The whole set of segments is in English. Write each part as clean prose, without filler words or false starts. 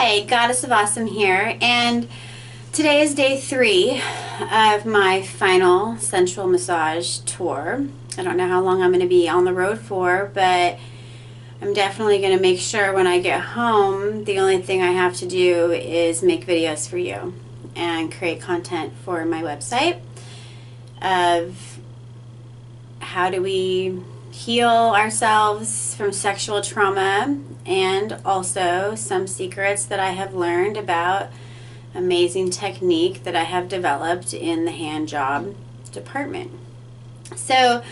Hey, Goddess of Awesome here, and today is day 3 of my final sensual massage tour. I don't know how long I'm going to be on the road for, but I'm definitely going to make sure when I get home, the only thing I have to do is make videos for you and create content for my website of how do we heal ourselves from sexual trauma, and also some secrets that I have learned about amazing technique that I have developed in the hand job department. So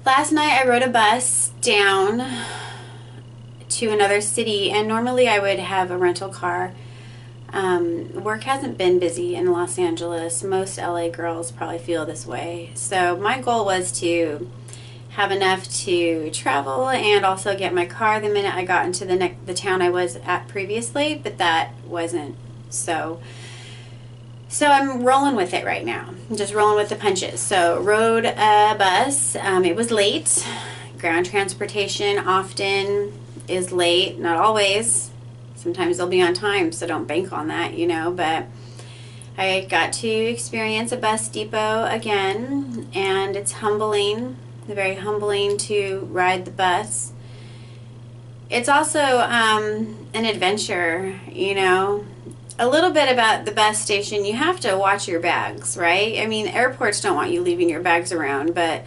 last night I rode a bus down to another city, and normally I would have a rental car. Work hasn't been busy in Los Angeles. Most LA girls probably feel this way. So my goal was to have enough to travel and also get my car the minute I got into the town I was at previously, but that wasn't so. So I'm rolling with it right now. I'm just rolling with the punches. So rode a bus. It was late. Ground transportation often is late, not always. Sometimes they'll be on time, so don't bank on that, you know, but I got to experience a bus depot again, and it's humbling. Very humbling to ride the bus. It's also an adventure, you know. A little bit about the bus station, you have to watch your bags, right? I mean, airports don't want you leaving your bags around, but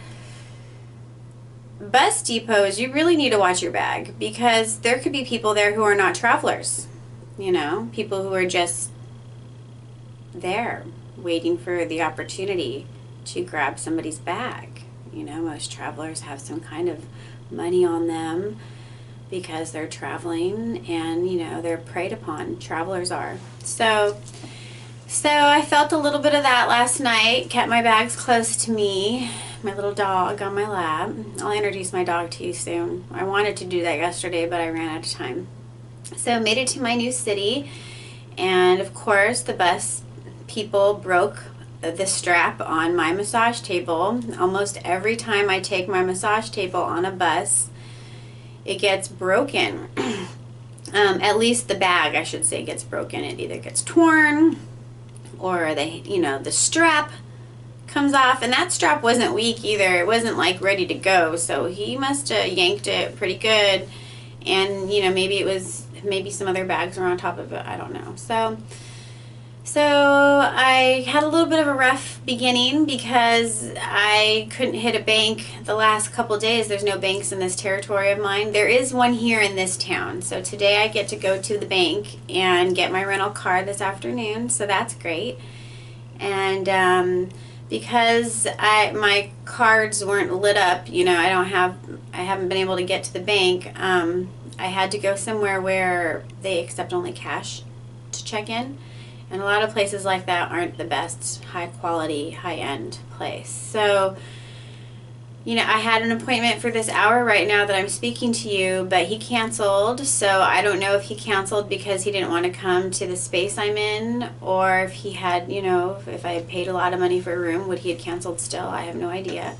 bus depots, you really need to watch your bag, because there could be people there who are not travelers, you know, people who are just there waiting for the opportunity to grab somebody's bag. You know, most travelers have some kind of money on them because they're traveling, and, you know, they're preyed upon. Travelers are. So I felt a little bit of that last night. Kept my bags close to me. My little dog on my lap. I'll introduce my dog to you soon. I wanted to do that yesterday, but I ran out of time. So made it to my new city, and of course the bus people broke the strap on my massage table. Almost every time I take my massage table on a bus, it gets broken. At least the bag, I should say, gets broken. It either gets torn, or the strap comes off, and that strap wasn't weak either. It wasn't like ready to go, so he must have yanked it pretty good, and you know, maybe some other bags were on top of it. I don't know. So I had a little bit of a rough beginning because I couldn't hit a bank the last couple days. There's no banks in this territory of mine. There is one here in this town. So today I get to go to the bank and get my rental car this afternoon. So that's great. And because my cards weren't lit up, you know, I haven't been able to get to the bank. I had to go somewhere where they accept only cash to check in. And a lot of places like that aren't the best high quality, high-end place. So, you know, I had an appointment for this hour right now that I'm speaking to you, but he canceled. So I don't know if he canceled because he didn't want to come to the space I'm in, or if he had, you know, if I had paid a lot of money for a room, would he have canceled still? I have no idea.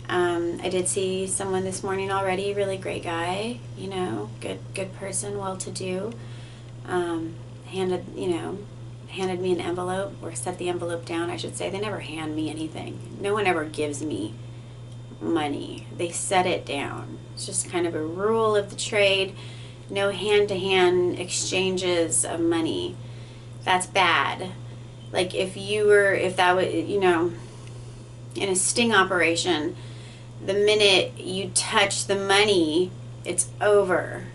I did see someone this morning already, really great guy, you know, good person, well-to-do, handed me an envelope, or set the envelope down, I should say. They never hand me anything. No one ever gives me money. They set it down. It's just kind of a rule of the trade. No hand-to-hand exchanges of money. That's bad. Like if that was, you know, in a sting operation, the minute you touch the money, it's over,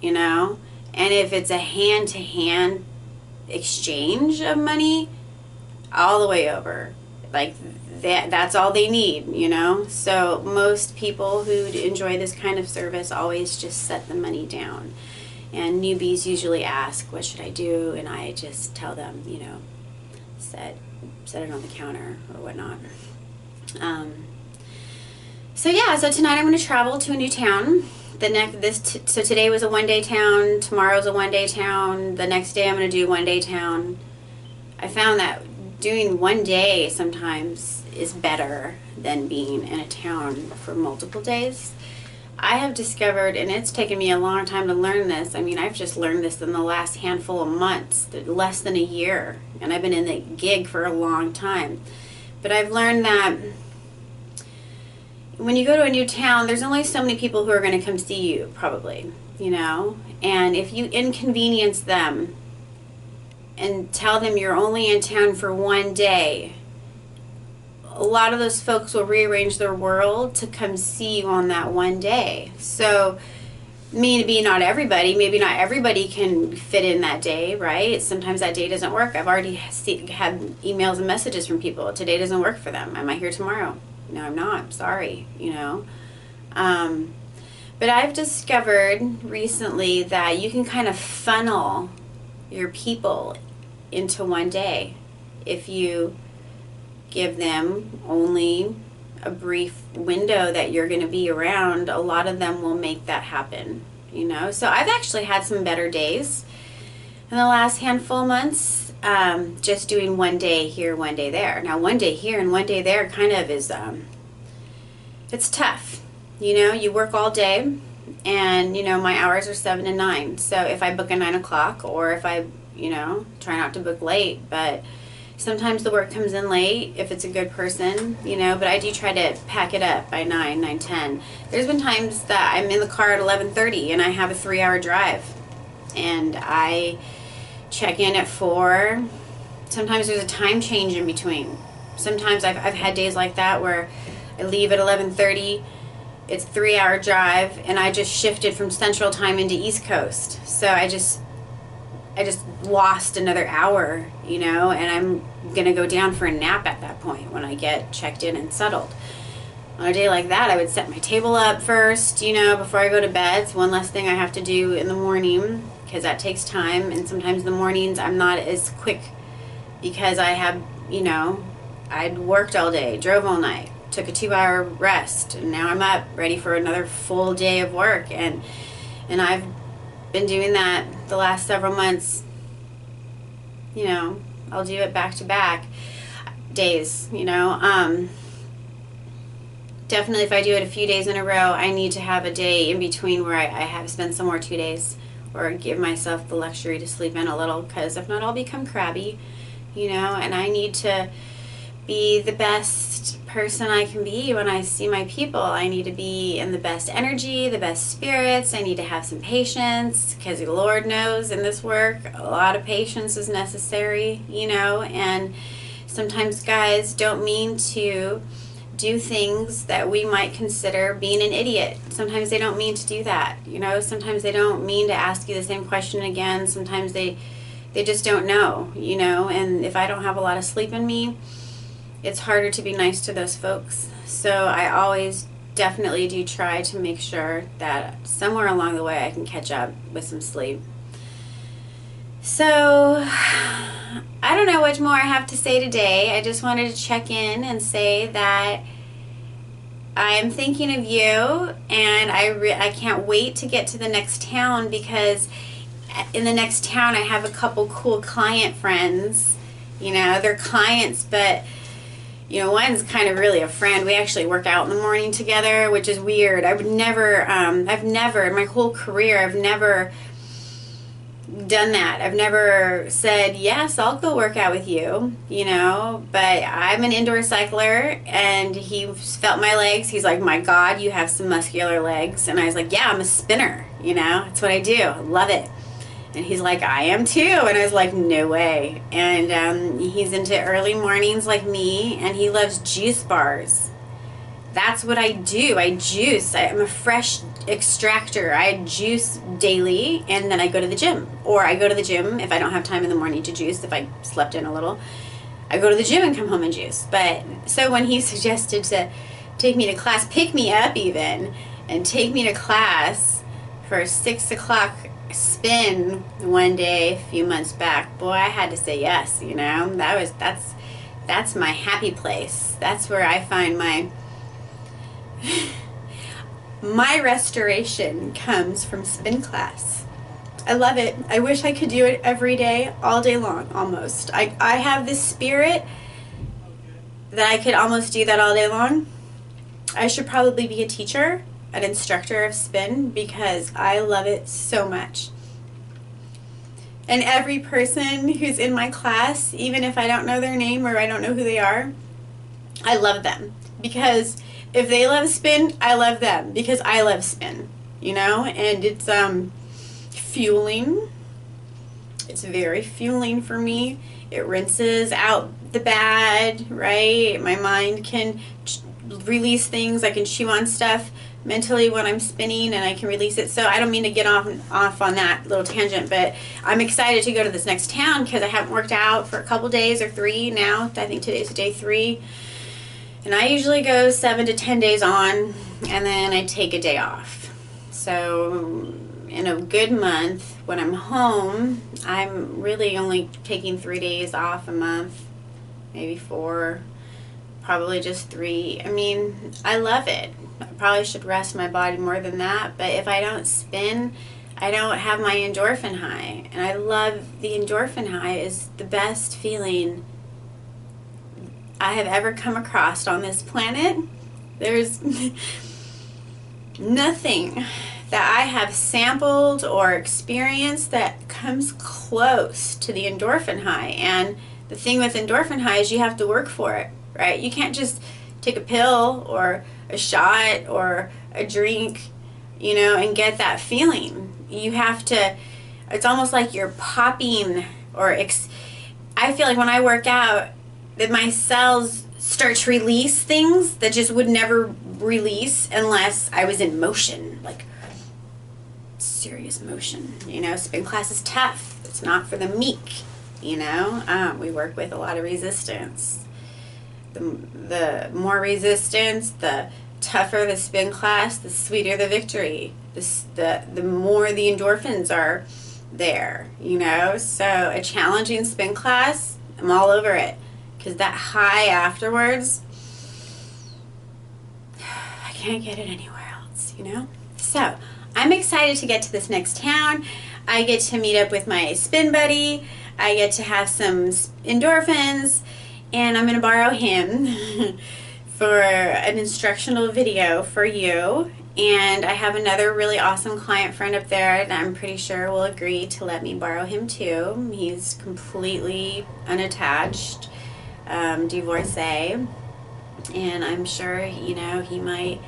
you know? And if it's a hand-to-hand exchange of money, all the way over. Like that's all they need, you know. So most people who enjoy this kind of service always just set the money down, and newbies usually ask, what should I do? And I just tell them, you know, set it on the counter or whatnot. So yeah, so tonight I'm going to travel to a new town. So today was a one-day town, tomorrow's a one-day town, the next day I'm going to do one-day town. I found that doing one day sometimes is better than being in a town for multiple days. I have discovered, and it's taken me a long time to learn this. I mean, I've just learned this in the last handful of months, less than a year, and I've been in the gig for a long time. But I've learned that when you go to a new town, there's only so many people who are going to come see you, probably, you know? And if you inconvenience them and tell them you're only in town for one day, a lot of those folks will rearrange their world to come see you on that one day. So, maybe not everybody can fit in that day, right? Sometimes that day doesn't work. I've already had emails and messages from people. Today doesn't work for them. Am I here tomorrow? No, I'm not. I'm sorry, you know. But I've discovered recently that you can kind of funnel your people into one day if you give them only a brief window that you're going to be around. A lot of them will make that happen, you know. So I've actually had some better days in the last handful of months, just doing one day here, one day there. Now, one day here and one day there kind of is, it's tough. You know, you work all day, and, you know, my hours are 7 to 9. So if I book at 9 o'clock, or if I, you know, try not to book late, but sometimes the work comes in late if it's a good person, you know, but I do try to pack it up by 9:10. There's been times that I'm in the car at 11:30 and I have a 3-hour drive, and I check in at 4. Sometimes there's a time change in between. Sometimes I've had days like that where I leave at 11:30, it's a 3-hour drive, and I just shifted from Central Time into East Coast. So I just lost another hour, you know, and I'm going to go down for a nap at that point when I get checked in and settled. On a day like that, I would set my table up first, you know, before I go to bed. It's one less thing I have to do in the morning, because that takes time, and sometimes the mornings I'm not as quick because I have, you know, I'd worked all day, drove all night, took a 2-hour rest, and now I'm up ready for another full day of work, and I've been doing that the last several months. You know, I'll do it back to back days, you know. Definitely if I do it a few days in a row, I need to have a day in between where I have spent somewhere 2 days, or give myself the luxury to sleep in a little, because if not, I'll become crabby, you know, and I need to be the best person I can be when I see my people. I need to be in the best energy, the best spirits. I need to have some patience, because the Lord knows in this work a lot of patience is necessary, you know, and sometimes guys don't mean to do things that we might consider being an idiot. Sometimes they don't mean to do that, you know. Sometimes they don't mean to ask you the same question again. Sometimes they just don't know, you know, and if I don't have a lot of sleep in me, it's harder to be nice to those folks. So I always definitely do try to make sure that somewhere along the way I can catch up with some sleep. So I don't know much more I have to say today. I just wanted to check in and say that I am thinking of you, and I can't wait to get to the next town, because in the next town I have a couple cool client friends. You know, they're clients, but you know, one's kind of really a friend. We actually work out in the morning together, which is weird. I've never, in my whole career, I've never done that. I've never said, yes, I'll go work out with you, you know, but I'm an indoor cycler, and he felt my legs. He's like, my God, you have some muscular legs. And I was like, yeah, I'm a spinner, you know, that's what I do. I love it. And he's like, I am too. And I was like, no way. And he's into early mornings like me, and he loves juice bars. That's what I do. I juice. I'm a fresh extractor. I juice daily, and then I go to the gym. Or I go to the gym if I don't have time in the morning to juice, if I slept in a little. I go to the gym and come home and juice. But so when he suggested to take me to class, pick me up even, and take me to class for a 6 o'clock spin one day a few months back, boy, I had to say yes, you know. That's my happy place. That's where I find my restoration comes from spin class. I love it. I wish I could do it every day, all day long, almost. I have this spirit that I could almost do that all day long. I should probably be a teacher, an instructor of spin because I love it so much. And every person who's in my class, even if I don't know their name or I don't know who they are, I love them. Because if they love spin, I love them because I love spin, you know? And it's fueling. It's very fueling for me. It rinses out the bad, right? My mind can release things. I can chew on stuff mentally when I'm spinning, and I can release it. So I don't mean to get off on that little tangent, but I'm excited to go to this next town because I haven't worked out for a couple days, or 3 now. I think today's day 3. And I usually go 7 to 10 days on, and then I take a day off. So in a good month, when I'm home, I'm really only taking 3 days off a month, maybe 4, probably just 3. I mean, I love it. I probably should rest my body more than that, but if I don't spin, I don't have my endorphin high. And I love the endorphin high. Is the best feeling I have ever come across on this planet. There's nothing that I have sampled or experienced that comes close to the endorphin high. And the thing with endorphin high is you have to work for it, right? You can't just take a pill or a shot or a drink, you know, and get that feeling. You have to, it's almost like you're popping, or I feel like when I work out that my cells start to release things that just would never release unless I was in motion, like serious motion. You know, spin class is tough. It's not for the meek, you know. We work with a lot of resistance. The more resistance, the tougher the spin class, the sweeter the victory. The more the endorphins are there, you know. So a challenging spin class, I'm all over it, because that high afterwards, I can't get it anywhere else, you know. So I'm excited to get to this next town. I get to meet up with my spin buddy. I get to have some endorphins, and I'm going to borrow him for an instructional video for you. And I have another really awesome client friend up there that I'm pretty sure will agree to let me borrow him too. He's completely unattached, divorcee, and I'm sure, you know, he might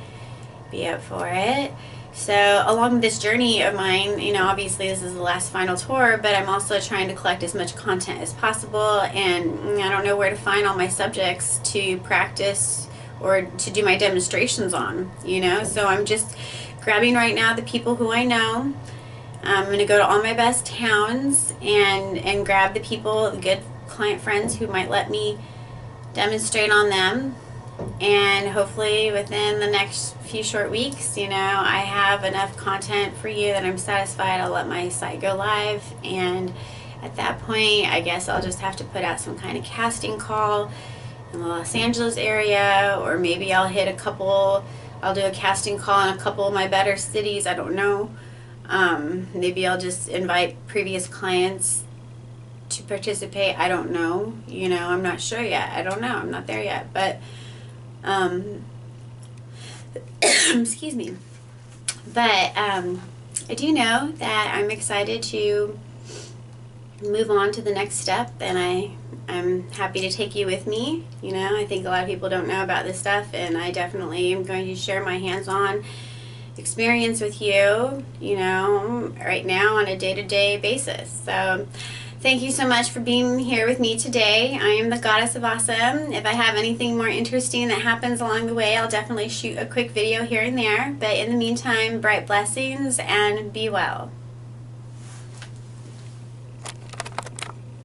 be up for it. So along this journey of mine, you know, obviously this is the last final tour, but I'm also trying to collect as much content as possible, and I don't know where to find all my subjects to practice or to do my demonstrations on, you know. So I'm just grabbing right now the people who I know. I'm going to go to all my best towns and grab the people, the good client friends who might let me demonstrate on them. And hopefully within the next few short weeks, you know, I have enough content for you that I'm satisfied. I'll let my site go live, and at that point I guess I'll just have to put out some kind of casting call in the Los Angeles area, or maybe I'll do a casting call in a couple of my better cities. I don't know. Maybe I'll just invite previous clients to participate. I don't know. You know, I'm not sure yet. I don't know. I'm not there yet. But excuse me. But I do know that I'm excited to move on to the next step, and I'm happy to take you with me. You know, I think a lot of people don't know about this stuff, and I definitely am going to share my hands-on experience with you, you know, right now on a day-to-day basis. So thank you so much for being here with me today. I am the Goddess of Awesome. If I have anything more interesting that happens along the way, I'll definitely shoot a quick video here and there. But in the meantime, bright blessings and be well.